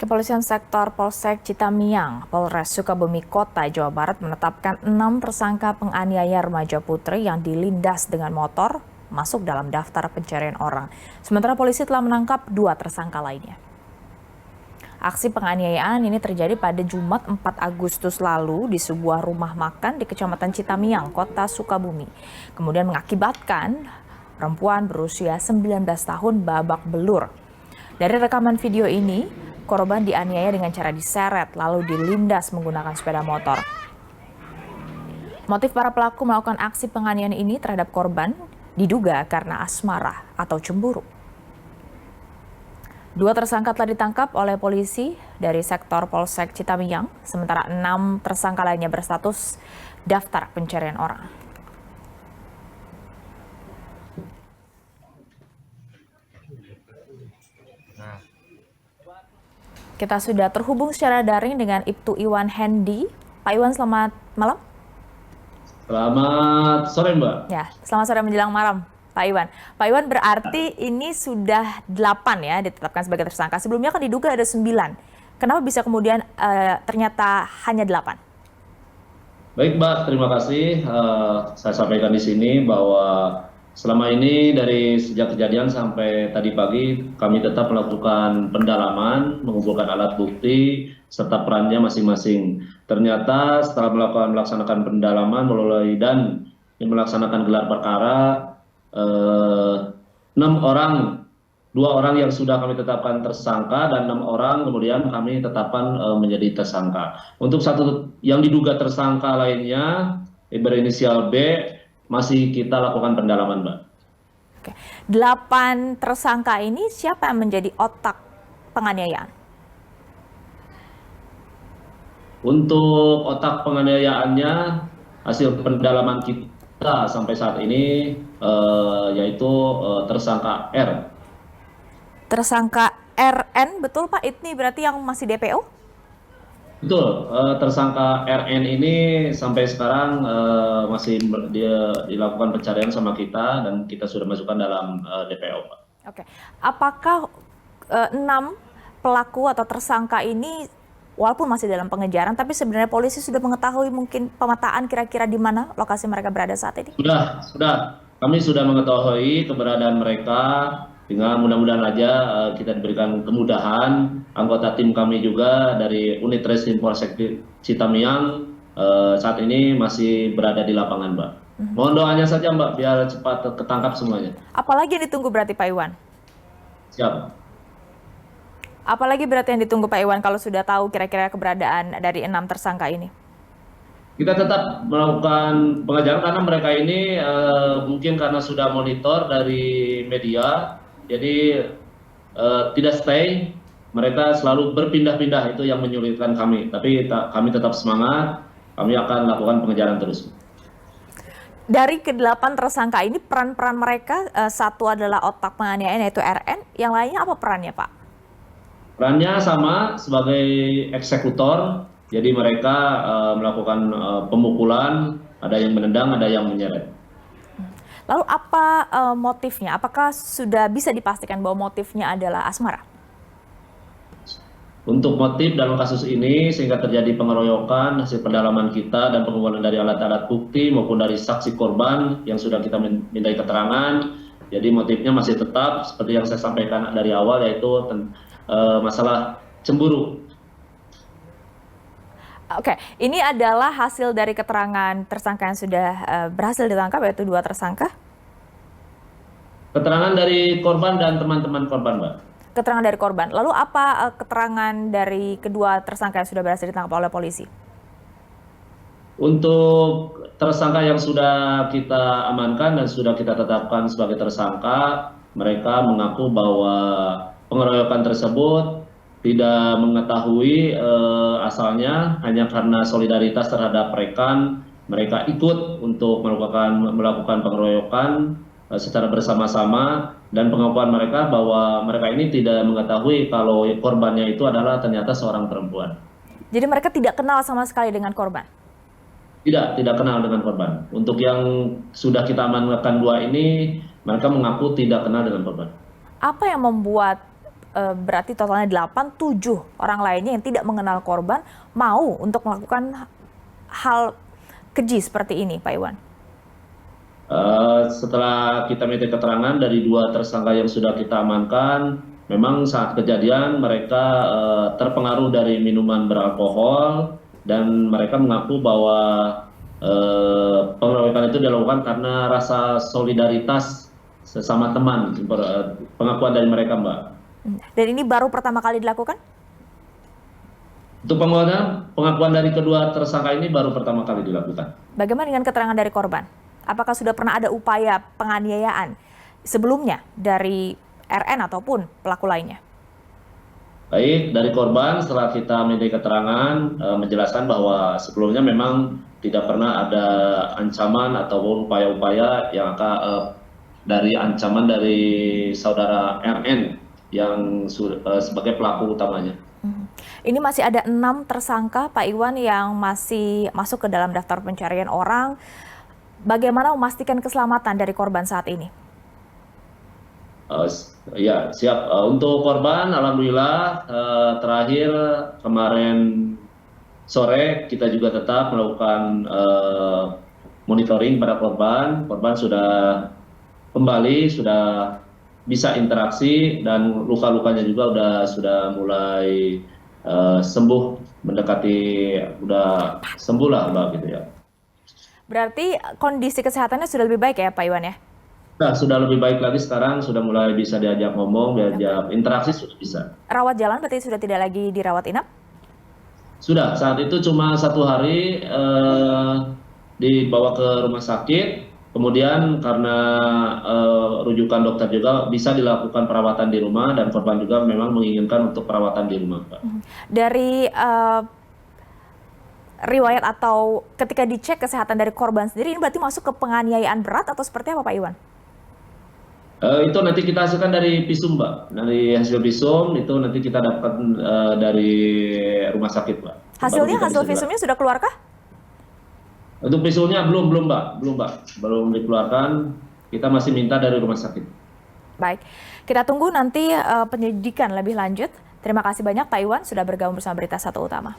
Kepolisian Sektor Polsek Citamiang, Polres Sukabumi Kota, Jawa Barat menetapkan 6 tersangka penganiaya remaja putri yang dilindas dengan motor masuk dalam daftar pencarian orang. Sementara polisi telah menangkap 2 tersangka lainnya. Aksi penganiayaan ini terjadi pada Jumat 4 Agustus lalu di sebuah rumah makan di Kecamatan Citamiang, Kota Sukabumi. Kemudian mengakibatkan perempuan berusia 19 tahun babak belur. Dari rekaman video ini, korban dianiaya dengan cara diseret lalu dilindas menggunakan sepeda motor. Motif para pelaku melakukan aksi penganiayaan ini terhadap korban diduga karena asmara atau cemburu. 2 tersangka telah ditangkap oleh polisi dari sektor Polsek Citamiang, sementara 6 tersangka lainnya berstatus daftar pencarian orang. Kita sudah terhubung secara daring dengan Ibtu Iwan Hendi. Pak Iwan, selamat malam. Selamat sore, Mbak. Ya, selamat sore menjelang malam, Pak Iwan. Pak Iwan, berarti ini sudah 8 ya ditetapkan sebagai tersangka. Sebelumnya kan diduga ada 9. Kenapa bisa kemudian ternyata hanya 8? Baik, Mbak. Terima kasih. Saya sampaikan di sini bahwa selama ini dari sejak kejadian sampai tadi pagi kami tetap melakukan pendalaman, mengumpulkan alat bukti serta perannya masing-masing. Ternyata setelah melaksanakan pendalaman mulai dan melaksanakan gelar perkara, 6 orang, 2 orang yang sudah kami tetapkan tersangka dan 6 orang kemudian kami tetapkan menjadi tersangka. Untuk satu yang diduga tersangka lainnya berinisial B masih kita lakukan pendalaman, Mbak. Oke. 8 tersangka ini siapa yang menjadi otak penganiayaan? Untuk otak penganiayaannya hasil pendalaman kita sampai saat ini yaitu tersangka R. Tersangka RN, betul Pak? Ini berarti yang masih DPO? Betul, tersangka RN ini sampai sekarang masih dilakukan pencarian sama kita dan kita sudah masukkan dalam DPO, Pak. Oke. Apakah 6 pelaku atau tersangka ini walaupun masih dalam pengejaran, tapi sebenarnya polisi sudah mengetahui mungkin pemetaan kira-kira di mana lokasi mereka berada saat ini? Sudah. Kami sudah mengetahui keberadaan mereka. Tinggal mudah-mudahan aja kita diberikan kemudahan. Anggota tim kami juga dari unit Reskrim Polsek Citamiang saat ini masih berada di lapangan, Mbak. Mohon doanya saja, Mbak, biar cepat ketangkap semuanya. Apalagi yang ditunggu berarti Pak Iwan? Siap. Apalagi berarti yang ditunggu Pak Iwan kalau sudah tahu kira-kira keberadaan dari 6 tersangka ini? Kita tetap melakukan pengejaran karena mereka ini mungkin karena sudah monitor dari media, jadi tidak stay, mereka selalu berpindah-pindah, itu yang menyulitkan kami. Tapi kami tetap semangat, kami akan lakukan pengejaran terus. Dari ke-8 tersangka ini peran-peran mereka, satu adalah otak penganiayaan yaitu RN, yang lainnya apa perannya Pak? Perannya sama sebagai eksekutor, jadi mereka melakukan pemukulan, ada yang menendang, ada yang menyeret. Lalu apa motifnya? Apakah sudah bisa dipastikan bahwa motifnya adalah asmara? Untuk motif dalam kasus ini sehingga terjadi pengeroyokan, hasil pendalaman kita dan pengumpulan dari alat-alat bukti maupun dari saksi korban yang sudah kita mintai keterangan, jadi motifnya masih tetap seperti yang saya sampaikan dari awal, yaitu masalah cemburu. Oke, ini adalah hasil dari keterangan tersangka yang sudah berhasil ditangkap, yaitu 2 tersangka? Keterangan dari korban dan teman-teman korban, Mbak. Keterangan dari korban. Lalu apa keterangan dari kedua tersangka yang sudah berhasil ditangkap oleh polisi? Untuk tersangka yang sudah kita amankan dan sudah kita tetapkan sebagai tersangka, mereka mengaku bahwa pengeroyokan tersebut tidak mengetahui asalnya, hanya karena solidaritas terhadap rekan, mereka ikut untuk melakukan pengeroyokan secara bersama-sama, dan pengakuan mereka bahwa mereka ini tidak mengetahui kalau korbannya itu adalah ternyata seorang perempuan. Jadi mereka tidak kenal sama sekali dengan korban? Tidak kenal dengan korban. Untuk yang sudah kita amankan 2 ini, mereka mengaku tidak kenal dengan korban. Apa yang membuat berarti totalnya 8, 7 orang lainnya yang tidak mengenal korban mau untuk melakukan hal keji seperti ini, Pak Iwan? Setelah kita minta keterangan dari 2 tersangka yang sudah kita amankan, memang saat kejadian mereka terpengaruh dari minuman beralkohol dan mereka mengaku bahwa pengeroyokan itu dilakukan karena rasa solidaritas sesama teman, pengakuan dari mereka, Mbak. Dan ini baru pertama kali dilakukan? Untuk pengakuan dari kedua tersangka ini baru pertama kali dilakukan. Bagaimana dengan keterangan dari korban? Apakah sudah pernah ada upaya penganiayaan sebelumnya dari RN ataupun pelaku lainnya? Baik, dari korban setelah kita minta keterangan menjelaskan bahwa sebelumnya memang tidak pernah ada ancaman ataupun upaya-upaya yang dari ancaman dari saudara RN yang sebagai pelaku utamanya. Ini masih ada 6 tersangka, Pak Iwan, yang masih masuk ke dalam daftar pencarian orang. Bagaimana memastikan keselamatan dari korban saat ini? Ya, siap. Untuk korban, alhamdulillah terakhir kemarin sore kita juga tetap melakukan monitoring pada korban. Korban sudah kembali, sudah bisa interaksi dan luka-lukanya juga sudah mulai sembuh, mendekati udah sembuh lah, Mbak, gitu ya. Berarti kondisi kesehatannya sudah lebih baik ya, Pak Iwan ya? Nah, sudah lebih baik lagi sekarang, sudah mulai bisa diajak ngomong, diajak interaksi, sudah bisa. Rawat jalan berarti sudah tidak lagi dirawat inap? Sudah, saat itu cuma 1 hari dibawa ke rumah sakit, kemudian karena rujukan dokter juga bisa dilakukan perawatan di rumah dan korban juga memang menginginkan untuk perawatan di rumah, Pak. Dari riwayat atau ketika dicek kesehatan dari korban sendiri, ini berarti masuk ke penganiayaan berat atau seperti apa, Pak Iwan? Itu nanti kita hasilkan dari visum, Mbak. Dari hasil visum itu nanti kita dapat dari rumah sakit, Mbak. Hasil visumnya sudah keluarkah? Untuk visumnya belum, Mbak. Belum dikeluarkan. Kita masih minta dari rumah sakit. Baik, kita tunggu nanti penyelidikan lebih lanjut. Terima kasih banyak Pak Iwan sudah bergabung bersama Berita Satu Utama.